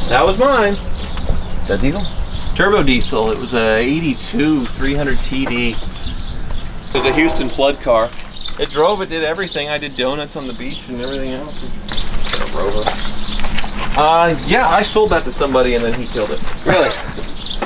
That was mine. Is that diesel? Turbo diesel. It was a 82 300 TD. It was a Houston flood car. It drove, it did everything. I did donuts on the beach and everything else. A Rover? Yeah, I sold that to somebody and then he killed it. Really?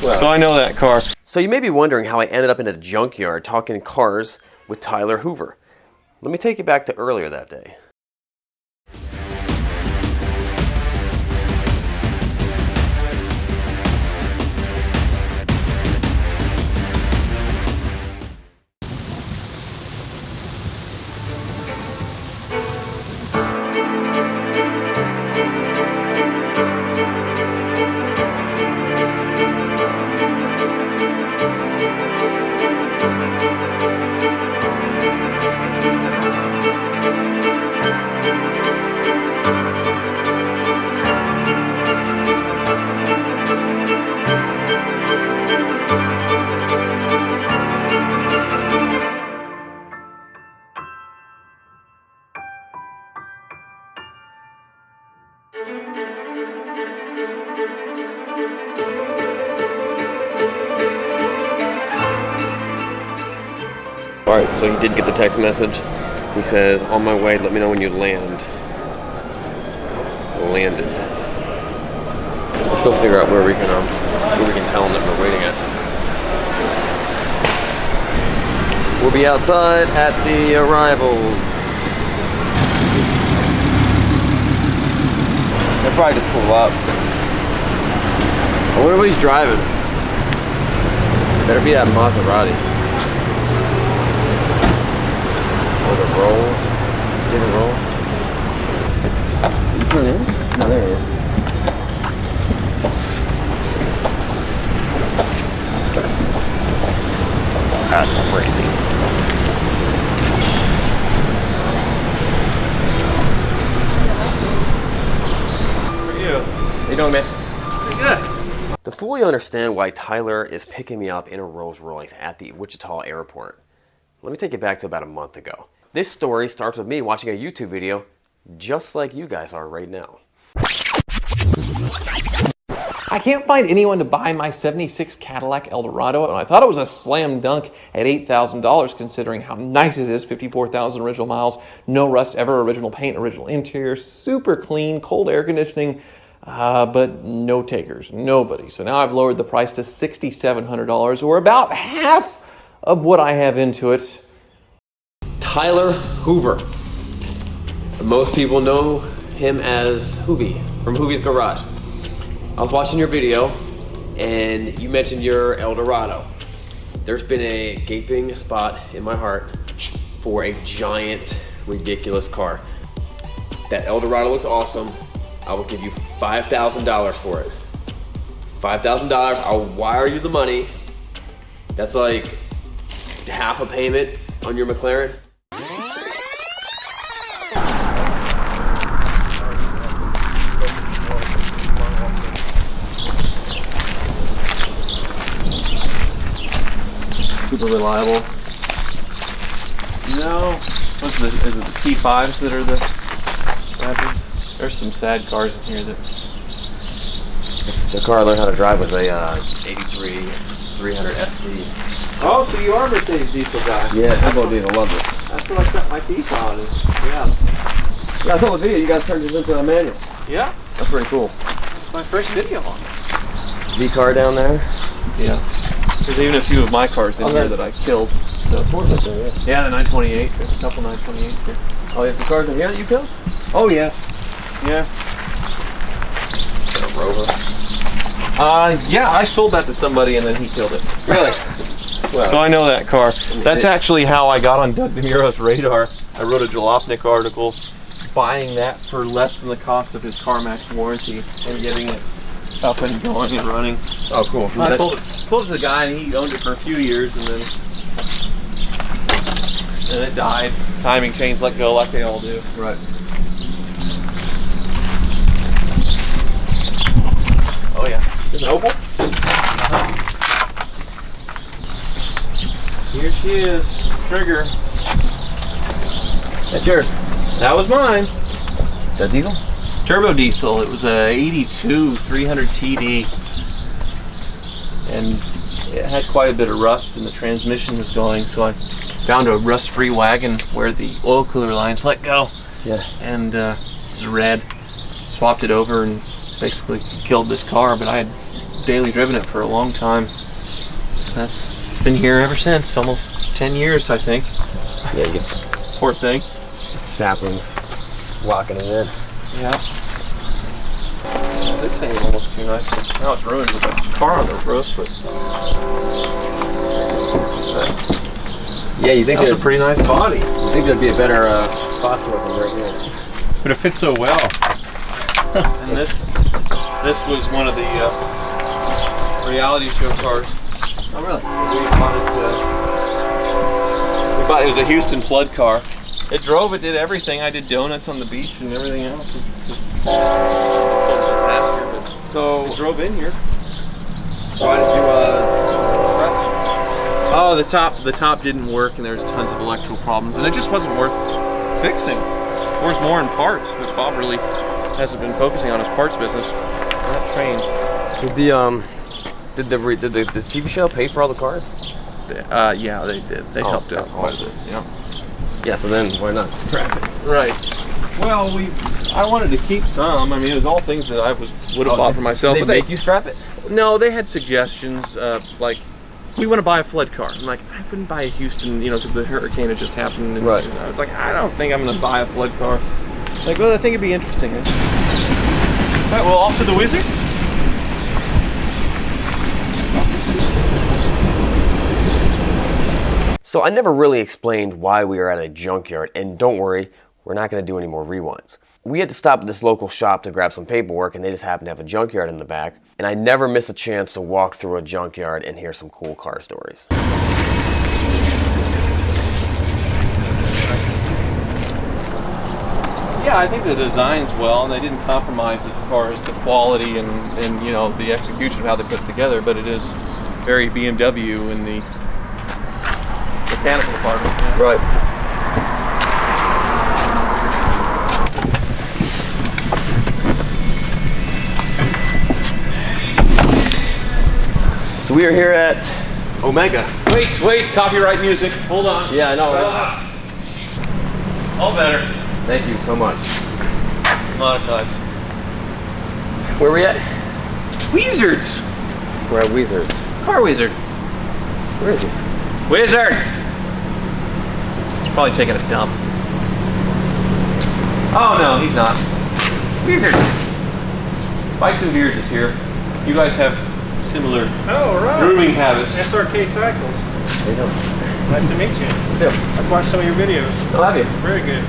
Well. So I know that car. So you may be wondering how I ended up in a junkyard talking cars with Tyler Hoover. Let me take you back to earlier that day. Alright, so he did get the text message. He says, on my way, let me know when you land. Landed. Let's go figure out where we can tell him that we're waiting at. We'll be outside at the arrival. They'll probably just pull up. I wonder what he's driving. Better be that Maserati. Or the rolls. See the rolls? You turn in? No, there it is. That's crazy. How are you? How you doing, man? Pretty good. To fully understand why Tyler is picking me up in a Rolls Royce at the Wichita airport, let me take you back to about a month ago. This story starts with me watching a YouTube video just like you guys are right now. I can't find anyone to buy my 76 Cadillac Eldorado, and I thought it was a slam dunk at $8,000 considering how nice it is, 54,000 original miles, no rust ever, original paint, original interior, super clean, cold air conditioning, but no takers, nobody. So now I've lowered the price to $6,700, or about half of what I have into it. Tyler Hoover. Most people know him as Hoovie from Hoovies Garage. I was watching your video and you mentioned your Eldorado. There's been a gaping spot in my heart for a giant, ridiculous car. That Eldorado looks awesome. I will give you $5,000 for it. $5,000, I'll wire you the money. That's like half a payment on your McLaren. Super reliable. No. Is it the T5s that are the weapons? There's some sad cars in here that... The car I learned how to drive was a 83 300 SD. Oh, so you are a Mercedes diesel guy. Yeah, turbo diesel, love this. That's what I cut my teeth on. Yeah. Yeah, I saw the video, you guys turned this into a manual. Yeah. That's pretty cool. It's my first video on it. V-car down there. Yeah. There's even a few of my cars in here that I killed. So. Yeah, the 928. There's a couple 928s here. Oh, you have some cars in here that you killed? Oh, yes. Yes. A Rover. Yeah, I sold that to somebody and then he killed it. Really? Well, So I know that car. That's actually how I got on Doug DeMuro's radar. I wrote a Jalopnik article buying that for less than the cost of his CarMax warranty and getting it up and going and running. oh, cool. So I sold it to the guy and he owned it for a few years and then it died. Timing chains let go like they all do. Right. Oh yeah. Is it Opal? Here she is. Trigger. That's yours. That was mine. Is that diesel? Turbo diesel. It was a 82 300 TD, and it had quite a bit of rust, and the transmission was going. So I found a rust-free wagon where the oil cooler lines let go. Yeah. And it was red. Swapped it over and basically killed this car. But I had daily driven it for a long time. It's been here ever since, almost 10 years, I think. Yeah, you Poor thing. saplings locking it in. Yeah. This thing is almost too nice. Now it's ruined with a car on the roof, but Yeah, you think that's a pretty nice body. You think there'd be a better spot for it than right here? But it fits so well. And this was one of the reality show cars. Oh, really? We bought it was a Houston flood car. It drove, it did everything. I did donuts on the beach and everything else. It just was a disaster, but So it drove in here. why did you scrap it? Oh, the top didn't work, and there was tons of electrical problems, and it just wasn't worth fixing. It's worth more in parts, but Bob really hasn't been focusing on his parts business. Not trained. Did the TV show pay for all the cars? Yeah, they did. They helped out that's quite a awesome. bit. Yeah. Yeah, so then why not scrap it? Right. Well, I wanted to keep some. I mean, it was all things that I would have bought for myself. Did But they make you scrap it? No, they had suggestions like, we want to buy a flood car. I'm like, I wouldn't buy a Houston, because the hurricane had just happened. And, Right. I was like, I don't think I'm going to buy a flood car. Like, well, I think it'd be interesting. All right, well, off to the Wizards. So I never really explained why we were at a junkyard, and don't worry, we're not going to do any more rewinds. We had to stop at this local shop to grab some paperwork, and they just happened to have a junkyard in the back, and I never miss a chance to walk through a junkyard and hear some cool car stories. Yeah, I think the design's well, and they didn't compromise as far as the quality and the execution of how they put it together, but it is very BMW in the mechanical department. Yeah. Right. So we are here at Omega. Wait, copyright music. Hold on. Yeah, I know, right? All better. Thank you so much. Monetized. Where are we at? Wizards. We're at Weezer's. Car Wizard. Where is he? Wizard. He's probably taking a dump. Oh no, he's not. Wizard. Bikes and Beards is here. You guys have similar Oh, right. grooming habits. SRKCYCLES. There you go. Nice to meet you. I've watched some of your videos. I'll have you. Very good.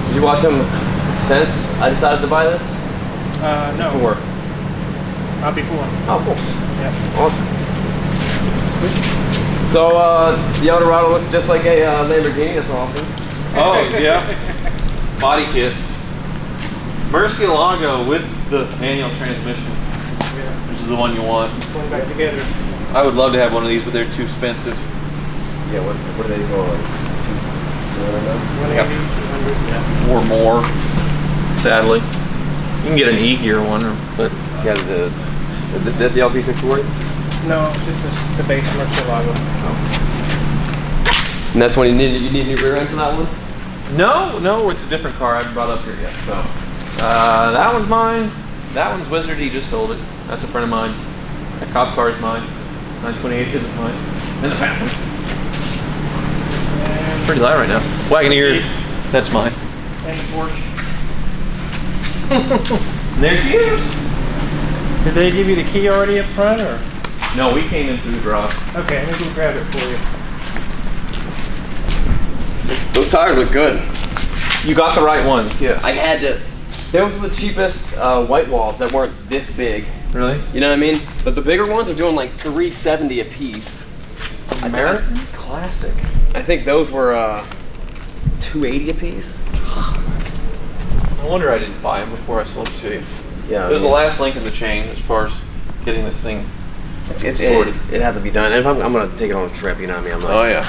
Did you watch them since I decided to buy this? No. Before. Not before. Oh, cool. Yeah. Awesome. So, the Eldorado looks just like a Lamborghini. That's awesome. Oh yeah. Body kit. Murcielago with the manual transmission, which is the one you want. Going back together. I would love to have one of these, but they're too expensive. Yeah, what do they go like? 180, 200, yeah. Or more, sadly. You can get an E-gear one, but Yeah, that's the LP640? No, just the base Murcielago. And that's when you need new rear end for that one? no, it's a different car. I haven't brought up here yet. So that one's mine. That one's Wizard. He just sold it. That's a friend of mine's. That cop car is mine. 928 isn't mine. And the Phantom. And Pretty loud right now. Wagoneer. That's mine. the Porsche. And there she is. Did they give you the key already up front, or? No, we came in through the garage. Okay, let me go grab it for you. Those tires look good. You got the right ones. Yes. I had to. Those were the cheapest white walls that weren't this big. Really? You know what I mean? But the bigger ones are doing like $370 a piece. American Classic. I think those were $280 a piece. No wonder I didn't buy them before I sold it to you. Yeah. It was the last link in the chain as far as getting this thing sorted. It has to be done. If I'm gonna take it on a trip, you know what I mean? I'm like, Oh yeah.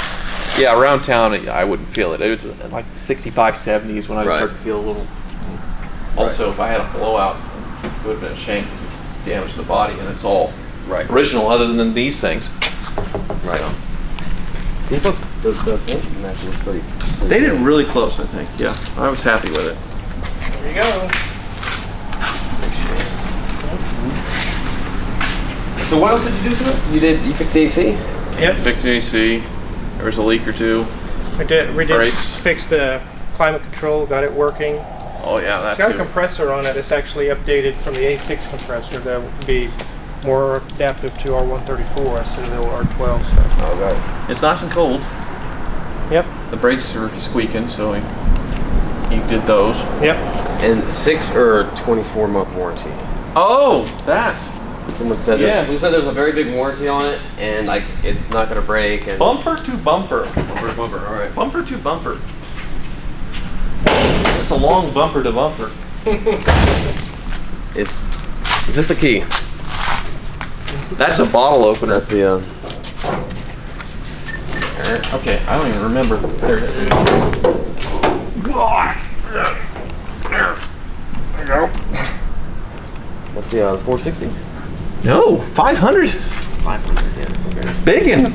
Yeah, around town I wouldn't feel it. It was like 65, 70s when I would Right. start to feel a little. Also, if I had a blowout, it would have been a shame because it damaged the body, and it's all original other than these things. Right. So. These look, the paint match looks pretty they did really close, I think. Yeah, I was happy with it. There you go. So what else did you do to it? You fixed the AC? Yep. Fixed the AC. There was a leak or two. We did Brakes. fix the climate control, got it working. Oh yeah, that It's got too. a compressor on it. It's actually updated from the A6 compressor that would be more adaptive to our 134 instead of the R12 stuff. Oh, right. It's nice and cold. Yep. The brakes are squeaking, so he did those. Yep. And 6 or 24-month warranty. Oh, that. Someone said there's a very big warranty on it, and like it's not gonna break. And Bumper to bumper. bumper to bumper. All right. Bumper to bumper. It's a long bumper to bumper. Is this the key? That's a bottle opener. That's the. Okay, I don't even remember. There it is. There you go. What's the 460? No, 500. 500. Yeah. Okay. Biggin.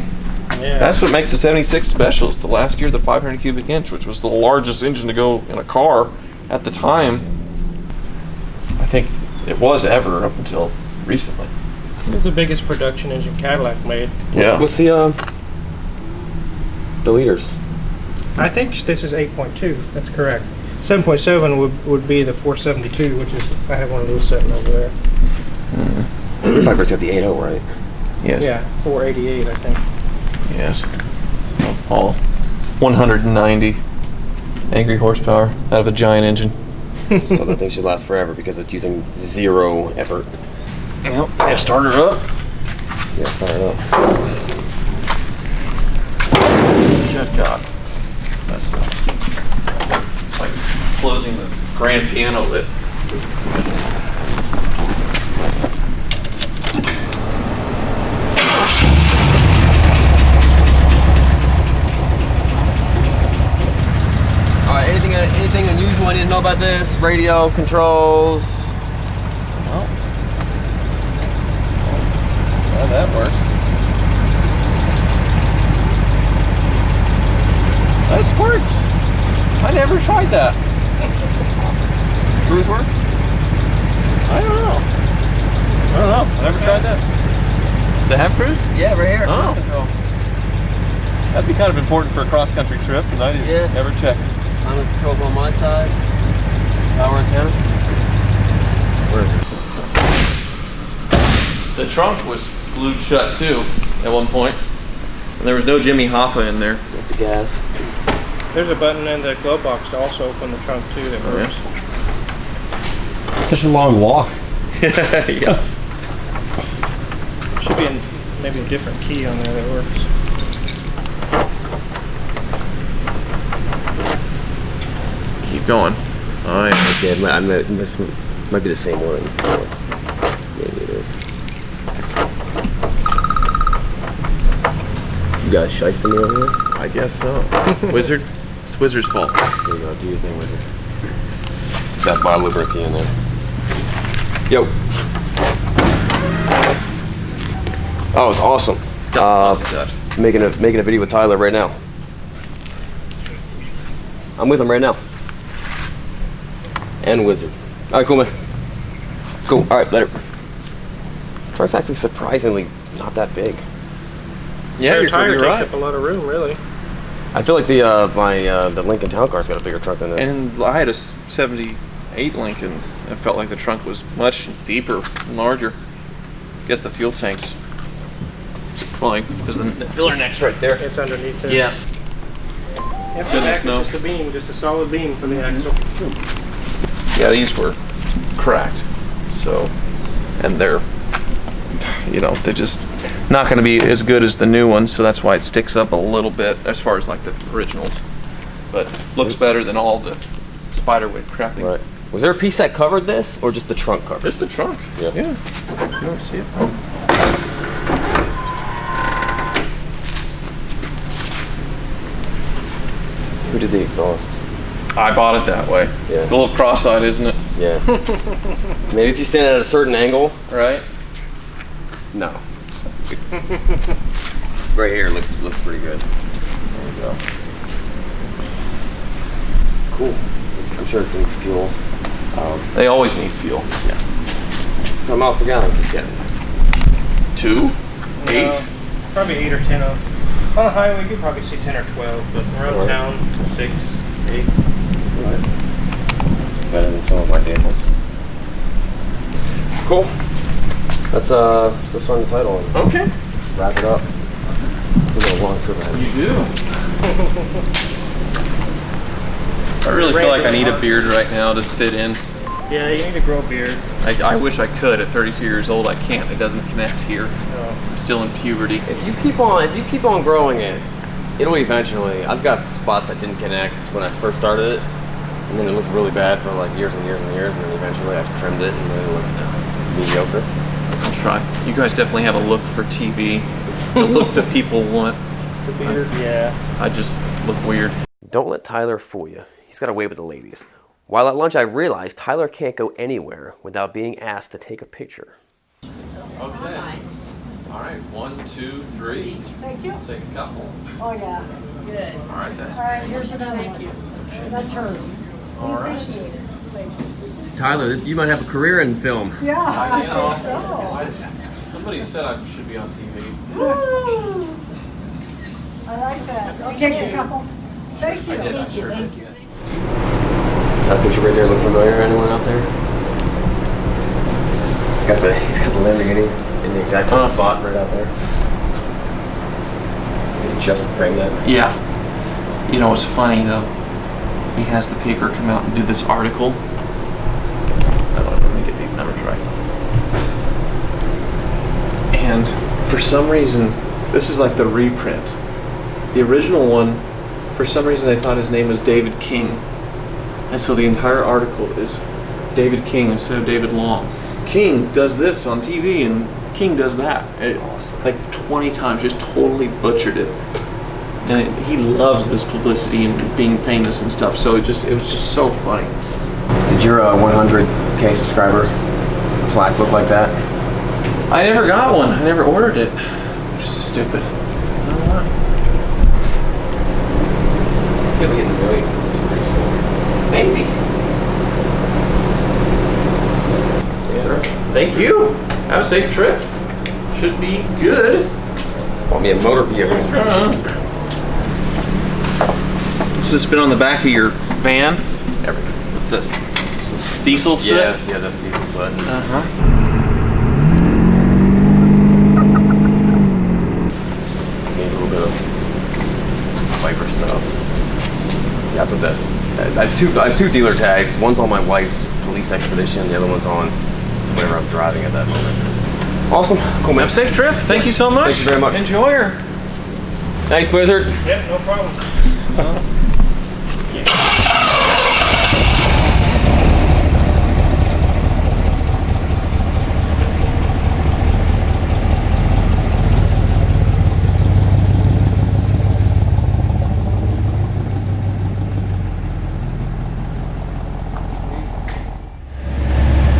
Yeah. That's what makes the 76 special. It's the last year, the 500 cubic inch, which was the largest engine to go in a car at the time. I think it was ever up until recently. It's the biggest production engine Cadillac made. Yeah. What's the liters? I think this is 8.2. That's correct. 7.7 would be the 472, which is I have one of those sitting over there. Fiber's got the 8.0, right? Yes. Yeah, 488, I think. Yes. All 190 angry horsepower out of a giant engine. So that thing should last forever because it's using 0 effort. Yep. Yeah, start her up. Yeah, fire it up. Good God. That's enough. It's like closing the grand piano lid. All right. Anything unusual I need to know about this? Radio controls. Well, that works. That squirts. I never tried that. Screws work? I don't know. I never tried that. Does it have cruise? Yeah, right here. Oh. That'd be kind of important for a cross-country trip, and I didn't ever check. Climate control on my side. Power antenna. Where is it? The trunk was glued shut too at one point, and there was no Jimmy Hoffa in there. There's the gas. There's a button in the glove box to also open the trunk too that works. Such a long walk. Yeah. Should be maybe a different key on there that works. Keep going. All right. Okay, might be the same one. Maybe it is. You got a shice to me over here? I guess so. Wizard? It's Wizard's fault. Here you go, do your thing, Wizard. That bottle of bricky in there. Yo. Oh, it's awesome. It's got touch. Making a video with Tyler right now. I'm with him right now. And Wizard. All right, cool, man. Cool. All right, later. Truck's actually surprisingly not that big. Yeah, Spare tire you're takes right. up a lot of room, really. I feel like the Lincoln Town Car's got a bigger trunk than this. And I had a 78 Lincoln. I felt like the trunk was much deeper and larger. I guess the fuel tank's supplying because the filler neck's right there. It's underneath there. Yeah. Yep, Goodness, the no. just a beam, just a solid beam for the axle. Yeah, these were cracked. So, and they're, they're just not going to be as good as the new ones. So that's why it sticks up a little bit as far as like the originals. But looks better than all the spiderweight crapping. Right. Was there a piece that covered this, or just the trunk covered? Just the trunk. Yeah. You don't see it. Who did the exhaust? I bought it that way. Yeah. It's a little cross-eyed, isn't it? Yeah. Maybe if you stand at a certain angle. Right? No. Right here looks pretty good. There you go. Cool. I'm sure it needs fuel. They always need fuel. Yeah. How miles per gallon is this getting? 2? 8? Probably 8 or 10 on the highway. You could probably see 10 or 12, but around town, 6, 8. Right. Better than some of my vehicles. Cool. Let's go start the title and Okay. wrap it up. We got a long trip ahead. You do. I really feel like I need a beard right now to fit in. Yeah, you need to grow a beard. I wish I could. At 32 years old, I can't. It doesn't connect here. No. I'm still in puberty. If you keep on growing it, it'll eventually. I've got spots that didn't connect when I first started it, and then it looked really bad for like years and years and years, and then eventually I trimmed it, and then it looked mediocre. I'll try. You guys definitely have a look for TV. The look that people want. The beard, yeah. I just look weird. Don't let Tyler fool you. He's got away with the ladies. While at lunch, I realized Tyler can't go anywhere without being asked to take a picture. Okay. All right. 1, 2, 3. Thank you. Take a couple. Oh, yeah. Good. All right. That's All right, here's another one. That's hers. all right. Appreciate it. Thank you. Tyler, you might have a career in film. Yeah, I You know, think so. somebody said I should be on TV. Woo! I like that. Did you take a couple? Thank you. I did. I Thank you. sure Thank did. you. Does that picture right there look familiar? Anyone out there? He's got the Lamborghini in the exact same spot right out there. Did he just frame that? Yeah. You know what's funny though? He has the paper come out and do this article. Let me get these numbers right. And for some reason, this is like the reprint. The original one, for some reason they thought his name was David King. And so the entire article is David King instead of David Long. King does this on TV and King does that. Like 20 times, just totally butchered it. And he loves this publicity and being famous and stuff, so it was just so funny. Did your 100K subscriber plaque look like that? I never got one. I never ordered it, which is stupid. He'll be getting a million pretty soon. Maybe. Sir. Thank you. Have a safe trip. Should be good. It's gonna be a motor vehicle. So it's been on the back of your van? With the diesel set? Yeah, that's diesel set. Uh-huh. Need a little bit of Viper stuff. Yeah, I put that. I have two dealer tags. One's on my wife's police expedition. The other one's on whatever I'm driving at that moment. Awesome. Cool, man. Have a safe trip. Thank you so much. Thank you very much. Enjoy her. Thanks, Blizzard. Yeah, no problem.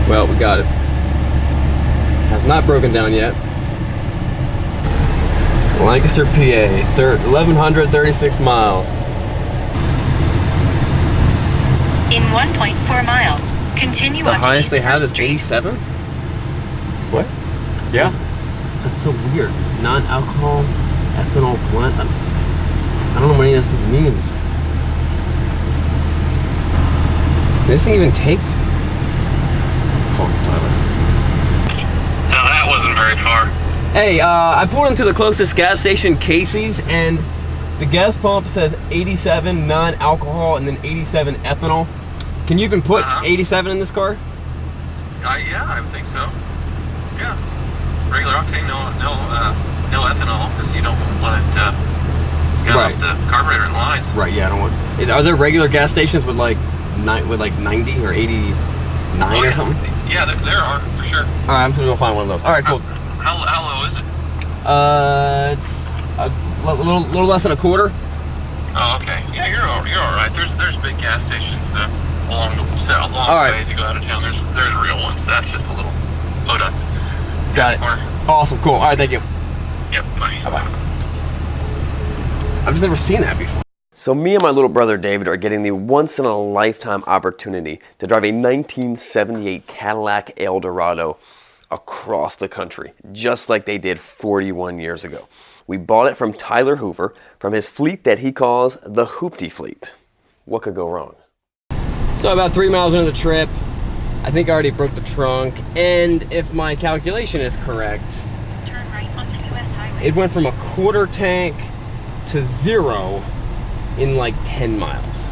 Well, we got it. Has not broken down yet. Lancaster, PA, 1,136 miles. In 1.4 miles, continue The on to highest East they have First is Street. 87? What? Yeah. That's so weird. Non-alcohol, ethanol blend. I don't know what any of this means. This thing even take? Call Tyler. No, that wasn't very far. Hey, I pulled into the closest gas station, Casey's, and the gas pump says 87 non-alcohol and then 87 ethanol. Can you even put 87 in this car? Yeah, I would think so. Yeah, regular octane, no ethanol, because you don't want it get Right. off the carburetor in lines. Right. Yeah, I don't want. Are there regular gas stations with like 90 or 89 or something? Yeah, there are for sure. All right, I'm just gonna find one of those. All right, cool. How low is it? It's a little less than a quarter. Oh, okay. Yeah, you're all right. There's big gas stations along the right. way as you go out of town. There's real ones. That's just a little Oda. Got it. Awesome, cool. All right, thank you. Yep. Bye. Bye-bye. I've just never seen that before. So me and my little brother David are getting the once-in-a-lifetime opportunity to drive a 1978 Cadillac Eldorado across the country, just like they did 41 years ago. We bought it from Tyler Hoover, from his fleet that he calls the Hoopty Fleet. What could go wrong? So about 3 miles into the trip, I think I already broke the trunk, and if my calculation is correct, Turn right onto US Highway. it went from a quarter tank to 0 in like 10 miles.